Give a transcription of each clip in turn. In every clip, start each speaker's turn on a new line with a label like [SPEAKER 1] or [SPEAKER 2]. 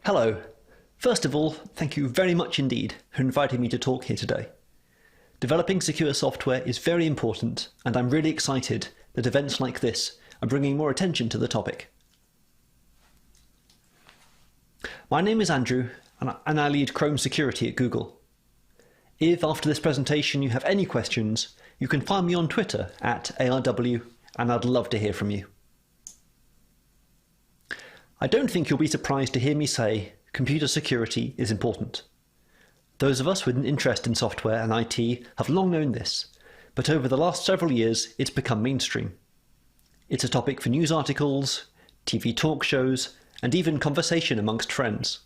[SPEAKER 1] Hello. First of all, thank you very much indeed for inviting me to talk here today. Developing secure software is very important, and I'm really excited that events like this are bringing more attention to the topic. My name is Andrew, and I lead Chrome security at Google. If after this presentation you have any questions, you can find me on Twitter @ARW, and I'd love to hear from you. I don't think you'll be surprised to hear me say computer security is important. Those of us with an interest in software and IT have long known this, but over the last several years it's become mainstream. It's a topic for news articles, TV talk shows, and even conversation amongst friends.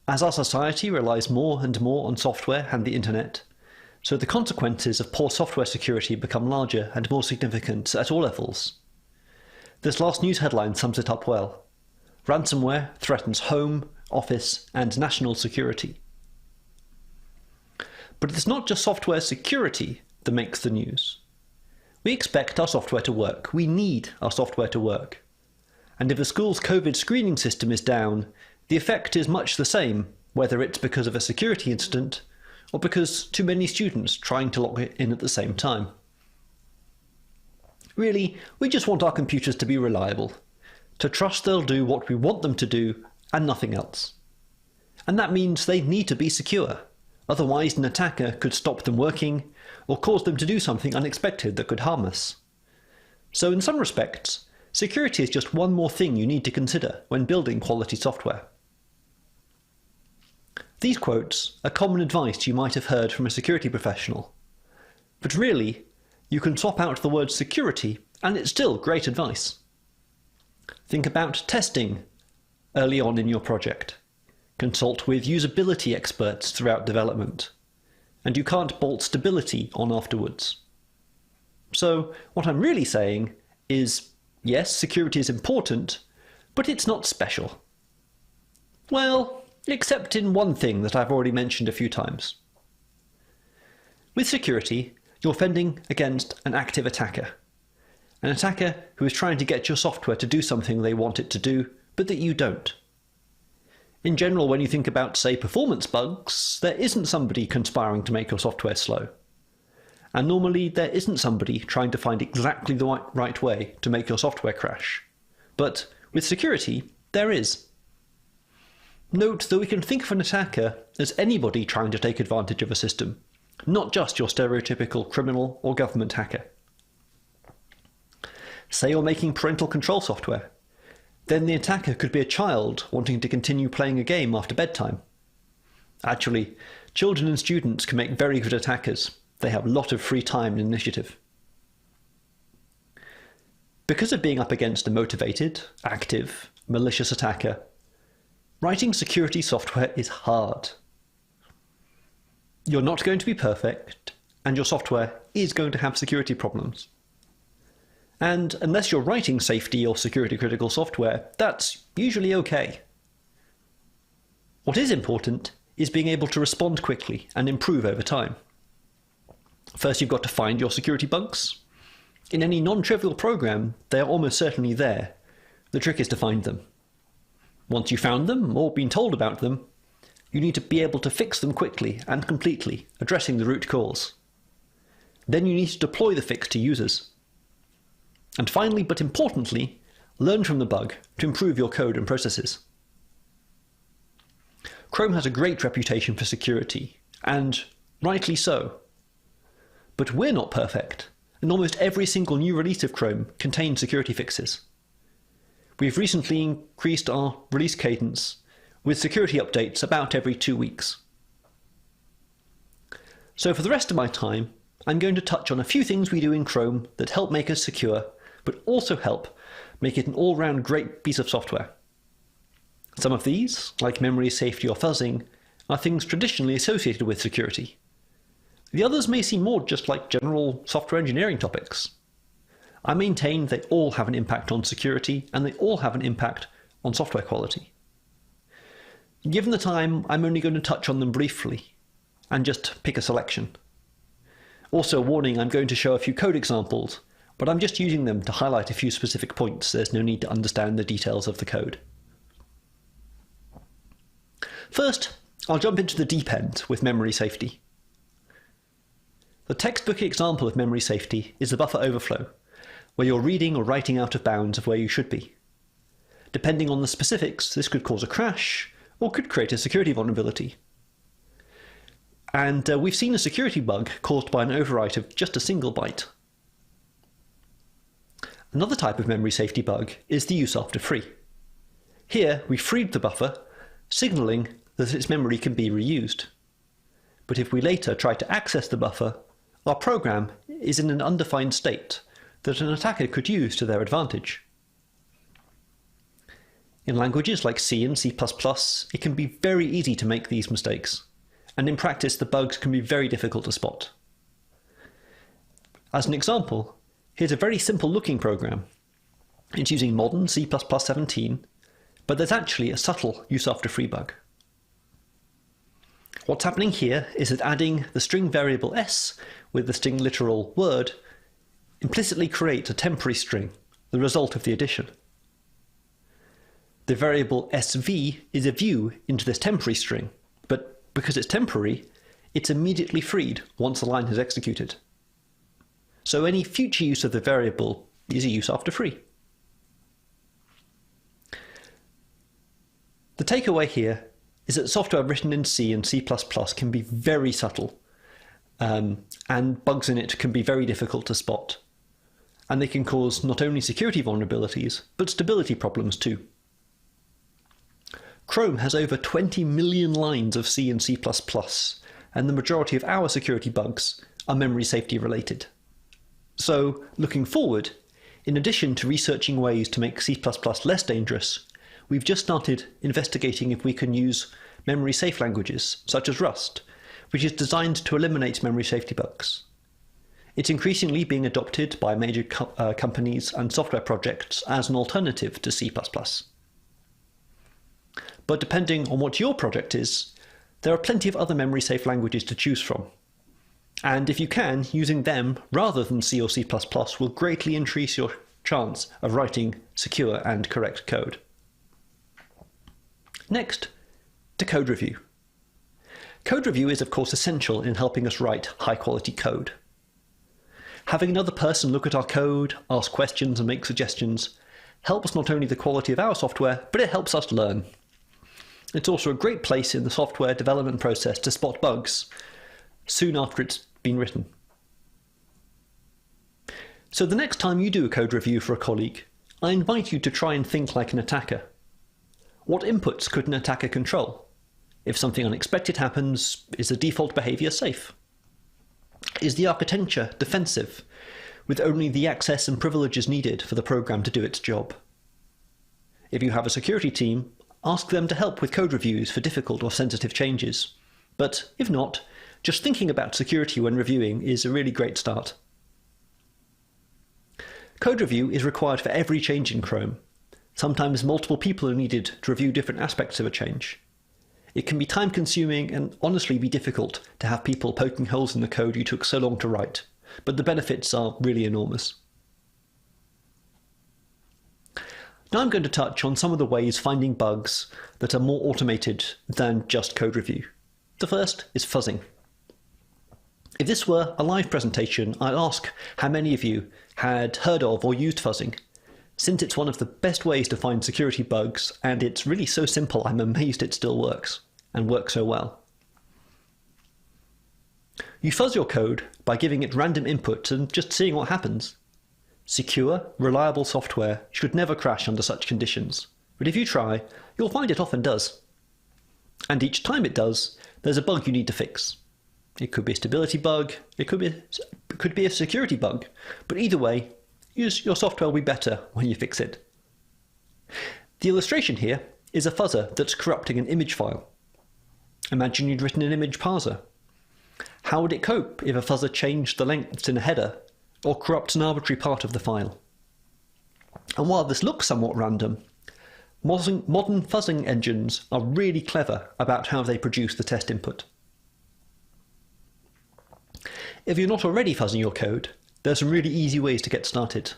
[SPEAKER 1] As our society relies more and more on software and the internet, so the consequences of poor software security become larger and more significant at all levels. This last news headline sums it up well. Ransomware threatens home, office, and national security. But it's not just software security that makes the news. We expect our software to work. We need our software to work. And if a school's COVID screening system is down, the effect is much the same, whether it's because of a security incident or because too many students trying to log in at the same time. Really, we just want our computers to be reliable, to trust they'll do what we want them to do and nothing else. And that means they need to be secure, otherwise an attacker could stop them working or cause them to do something unexpected that could harm us. So in some respects, security is just one more thing you need to consider when building quality software. These quotes are common advice you might have heard from a security professional, but really, you can swap out the word security and it's still great advice. Think about testing early on in your project. Consult with usability experts throughout development. And you can't bolt stability on afterwards. So what I'm really saying is, yes, security is important, but it's not special. Well, except in one thing that I've already mentioned a few times. With security, you're fending against an active attacker. An attacker who is trying to get your software to do something they want it to do, but that you don't. In general, when you think about, say, performance bugs, there isn't somebody conspiring to make your software slow. And normally there isn't somebody trying to find exactly the right way to make your software crash. But with security, there is. Note that we can think of an attacker as anybody trying to take advantage of a system, not just your stereotypical criminal or government hacker. Say you're making parental control software. Then the attacker could be a child wanting to continue playing a game after bedtime. Actually, children and students can make very good attackers. They have a lot of free time and initiative. Because of being up against a motivated, active, malicious attacker, writing security software is hard. You're not going to be perfect, and your software is going to have security problems. And unless you're writing safety or security critical software, that's usually okay. What is important is being able to respond quickly and improve over time. First, you've got to find your security bugs. In any non-trivial program, they are almost certainly there. The trick is to find them. Once you've found them or been told about them, you need to be able to fix them quickly and completely, addressing the root cause. Then you need to deploy the fix to users. And finally, but importantly, learn from the bug to improve your code and processes. Chrome has a great reputation for security, and rightly so. But we're not perfect, and almost every single new release of Chrome contains security fixes. We've recently increased our release cadence with security updates about every 2 weeks. So for the rest of my time, I'm going to touch on a few things we do in Chrome that help make us secure, but also help make it an all-round great piece of software. Some of these, like memory safety or fuzzing, are things traditionally associated with security. The others may seem more just like general software engineering topics. I maintain they all have an impact on security, and they all have an impact on software quality. Given the time, I'm only going to touch on them briefly, and just pick a selection. Also, warning, I'm going to show a few code examples, but I'm just using them to highlight a few specific points. There's no need to understand the details of the code. First, I'll jump into the deep end with memory safety. The textbook example of memory safety is the buffer overflow, where you're reading or writing out of bounds of where you should be. Depending on the specifics, this could cause a crash or could create a security vulnerability. And we've seen a security bug caused by an overwrite of just a single byte. Another type of memory safety bug is the use after free. Here we freed the buffer, signalling that its memory can be reused. But if we later try to access the buffer, our program is in an undefined state that an attacker could use to their advantage. In languages like C and C++, it can be very easy to make these mistakes, and in practice the bugs can be very difficult to spot. As an example, here's a very simple looking program. It's using modern C++ 17, but there's actually a subtle use after free bug. What's happening here is that adding the string variable s with the string literal word implicitly creates a temporary string, the result of the addition. The variable sv is a view into this temporary string, but because it's temporary, it's immediately freed once the line has executed. So any future use of the variable is a use after free. The takeaway here is that software written in C and C++ can be very subtle, and bugs in it can be very difficult to spot. And they can cause not only security vulnerabilities, but stability problems too. Chrome has over 20 million lines of C and C++, and the majority of our security bugs are memory safety related. So, looking forward, in addition to researching ways to make C++ less dangerous, we've just started investigating if we can use memory safe languages, such as Rust, which is designed to eliminate memory safety bugs. It's increasingly being adopted by major companies and software projects as an alternative to C++. But depending on what your project is, there are plenty of other memory safe languages to choose from. And if you can, using them rather than C or C++ will greatly increase your chance of writing secure and correct code. Next, to code review. Code review is of course essential in helping us write high-quality code. Having another person look at our code, ask questions and make suggestions helps not only the quality of our software, but it helps us learn. It's also a great place in the software development process to spot bugs soon after it's been written. So the next time you do a code review for a colleague, I invite you to try and think like an attacker. What inputs could an attacker control? If something unexpected happens, is the default behavior safe? Is the architecture defensive, with only the access and privileges needed for the program to do its job? If you have a security team, ask them to help with code reviews for difficult or sensitive changes. But if not, just thinking about security when reviewing is a really great start. Code review is required for every change in Chrome. Sometimes multiple people are needed to review different aspects of a change. It can be time-consuming and honestly be difficult to have people poking holes in the code you took so long to write, but the benefits are really enormous. Now I'm going to touch on some of the ways finding bugs that are more automated than just code review. The first is fuzzing. If this were a live presentation, I'd ask how many of you had heard of or used fuzzing, since it's one of the best ways to find security bugs, and it's really so simple I'm amazed it still works, and works so well. You fuzz your code by giving it random input and just seeing what happens. Secure, reliable software should never crash under such conditions, but if you try, you'll find it often does. And each time it does, there's a bug you need to fix. It could be a stability bug, it could be a security bug, but either way, your software will be better when you fix it. The illustration here is a fuzzer that's corrupting an image file. Imagine you'd written an image parser. How would it cope if a fuzzer changed the lengths in a header or corrupts an arbitrary part of the file? And while this looks somewhat random, modern fuzzing engines are really clever about how they produce the test input. If you're not already fuzzing your code, there are some really easy ways to get started.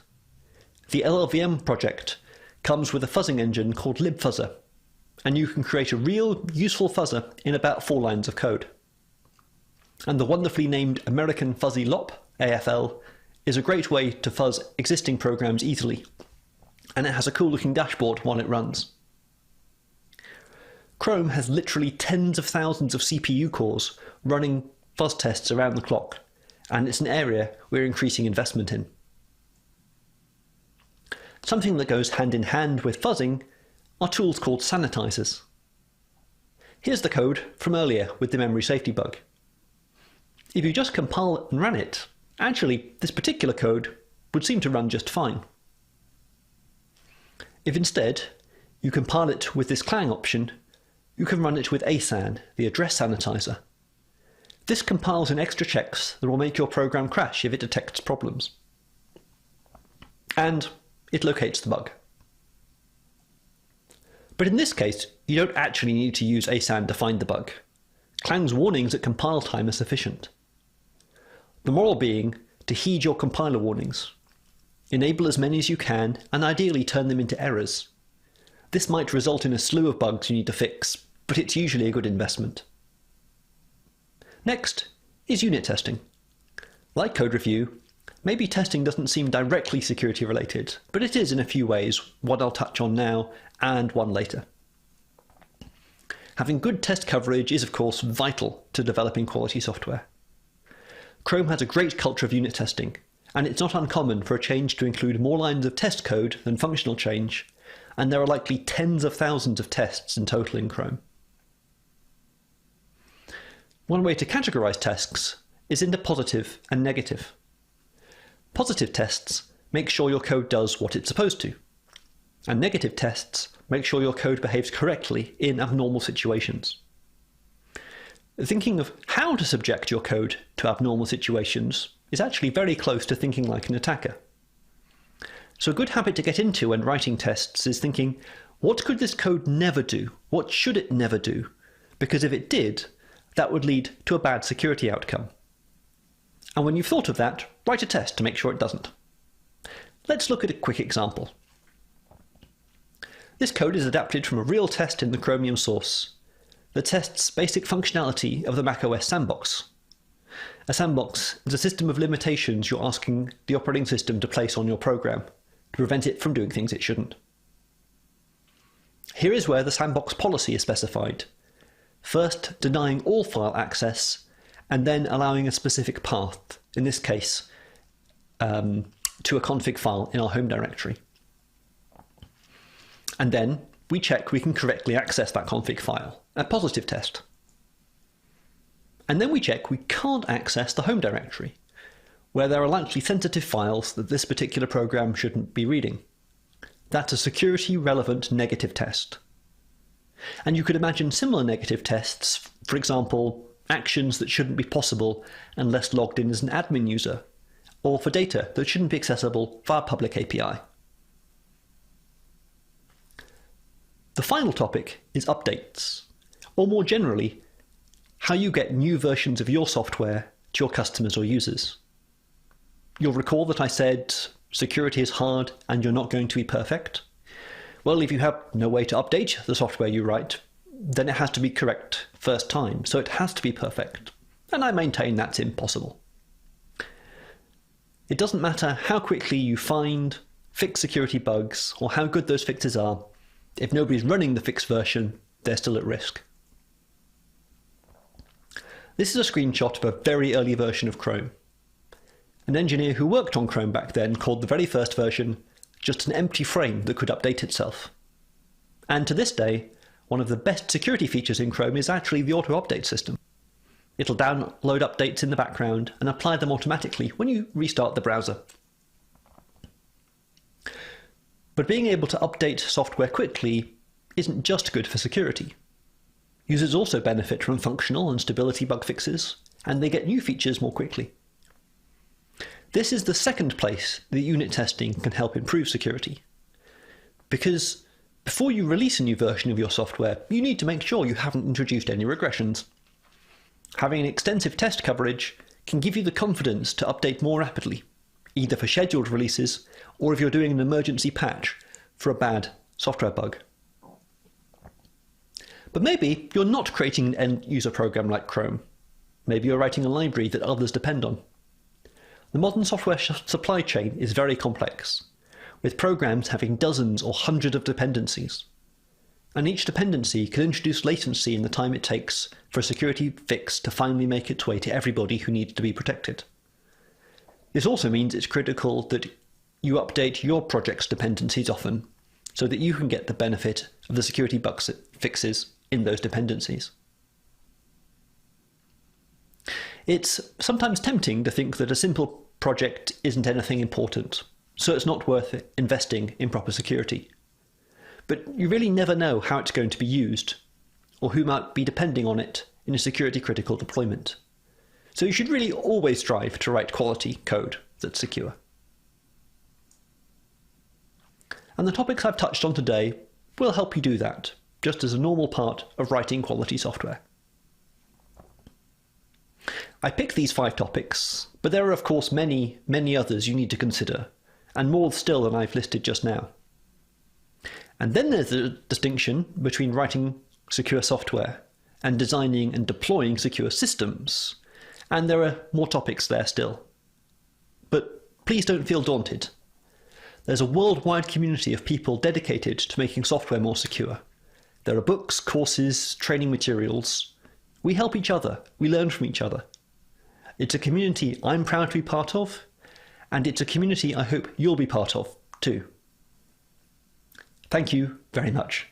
[SPEAKER 1] The LLVM project comes with a fuzzing engine called libfuzzer, and you can create a real, useful fuzzer in about 4 lines of code. And the wonderfully named American Fuzzy Lop, AFL, is a great way to fuzz existing programs easily, and it has a cool looking dashboard while it runs. Chrome has literally tens of thousands of CPU cores running fuzz tests around the clock, and it's an area we're increasing investment in. Something that goes hand in hand with fuzzing are tools called sanitizers. Here's the code from earlier with the memory safety bug. If you just compile and run it, actually this particular code would seem to run just fine. If instead you compile it with this clang option, you can run it with asan, the address sanitizer. This compiles in extra checks that will make your program crash if it detects problems. And it locates the bug. But in this case, you don't actually need to use asan to find the bug. Clang's warnings at compile time are sufficient. The moral being to heed your compiler warnings. Enable as many as you can, and ideally turn them into errors. This might result in a slew of bugs you need to fix, but it's usually a good investment. Next is unit testing. Like code review, maybe testing doesn't seem directly security related, but it is in a few ways, what I'll touch on now and one later. Having good test coverage is of course vital to developing quality software. Chrome has a great culture of unit testing, and it's not uncommon for a change to include more lines of test code than functional change, and there are likely tens of thousands of tests in total in Chrome. One way to categorize tests is into positive and negative. Positive tests make sure your code does what it's supposed to, and negative tests make sure your code behaves correctly in abnormal situations. Thinking of how to subject your code to abnormal situations is actually very close to thinking like an attacker. So a good habit to get into when writing tests is thinking, what could this code never do? What should it never do? Because if it did, that would lead to a bad security outcome. And when you've thought of that, write a test to make sure it doesn't. Let's look at a quick example. This code is adapted from a real test in the Chromium source that tests basic functionality of the macOS sandbox. A sandbox is a system of limitations you're asking the operating system to place on your program to prevent it from doing things it shouldn't. Here is where the sandbox policy is specified. First, denying all file access, and then allowing a specific path, in this case, to a config file in our home directory. And then we check we can correctly access that config file, a positive test. And then we check we can't access the home directory, where there are likely sensitive files that this particular program shouldn't be reading. That's a security-relevant negative test. And you could imagine similar negative tests, for example, actions that shouldn't be possible unless logged in as an admin user, or for data that shouldn't be accessible via public API. The final topic is updates, or more generally, how you get new versions of your software to your customers or users. You'll recall that I said security is hard and you're not going to be perfect. Well, if you have no way to update the software you write, then it has to be correct first time, so it has to be perfect. And I maintain that's impossible. It doesn't matter how quickly you find, fix security bugs, or how good those fixes are. If nobody's running the fixed version, they're still at risk. This is a screenshot of a very early version of Chrome. An engineer who worked on Chrome back then called the very first version just an empty frame that could update itself. And to this day, one of the best security features in Chrome is actually the auto-update system. It'll download updates in the background and apply them automatically when you restart the browser. But being able to update software quickly isn't just good for security. Users also benefit from functional and stability bug fixes, and they get new features more quickly. This is the second place that unit testing can help improve security. Because before you release a new version of your software, you need to make sure you haven't introduced any regressions. Having an extensive test coverage can give you the confidence to update more rapidly, either for scheduled releases or if you're doing an emergency patch for a bad software bug. But maybe you're not creating an end-user program like Chrome. Maybe you're writing a library that others depend on. The modern software supply chain is very complex, with programs having dozens or hundreds of dependencies. And each dependency can introduce latency in the time it takes for a security fix to finally make its way to everybody who needs to be protected. This also means it's critical that you update your project's dependencies often, so that you can get the benefit of the security bug fixes in those dependencies. It's sometimes tempting to think that a simple project isn't anything important, so it's not worth investing in proper security. But you really never know how it's going to be used, or who might be depending on it in a security-critical deployment. So you should really always strive to write quality code that's secure. And the topics I've touched on today will help you do that, just as a normal part of writing quality software. I picked these 5 topics, but there are of course many, many others you need to consider, and more still than I've listed just now. And then there's the distinction between writing secure software and designing and deploying secure systems, and there are more topics there still. But please don't feel daunted. There's a worldwide community of people dedicated to making software more secure. There are books, courses, training materials. We help each other, we learn from each other. It's a community I'm proud to be part of, and it's a community I hope you'll be part of too. Thank you very much.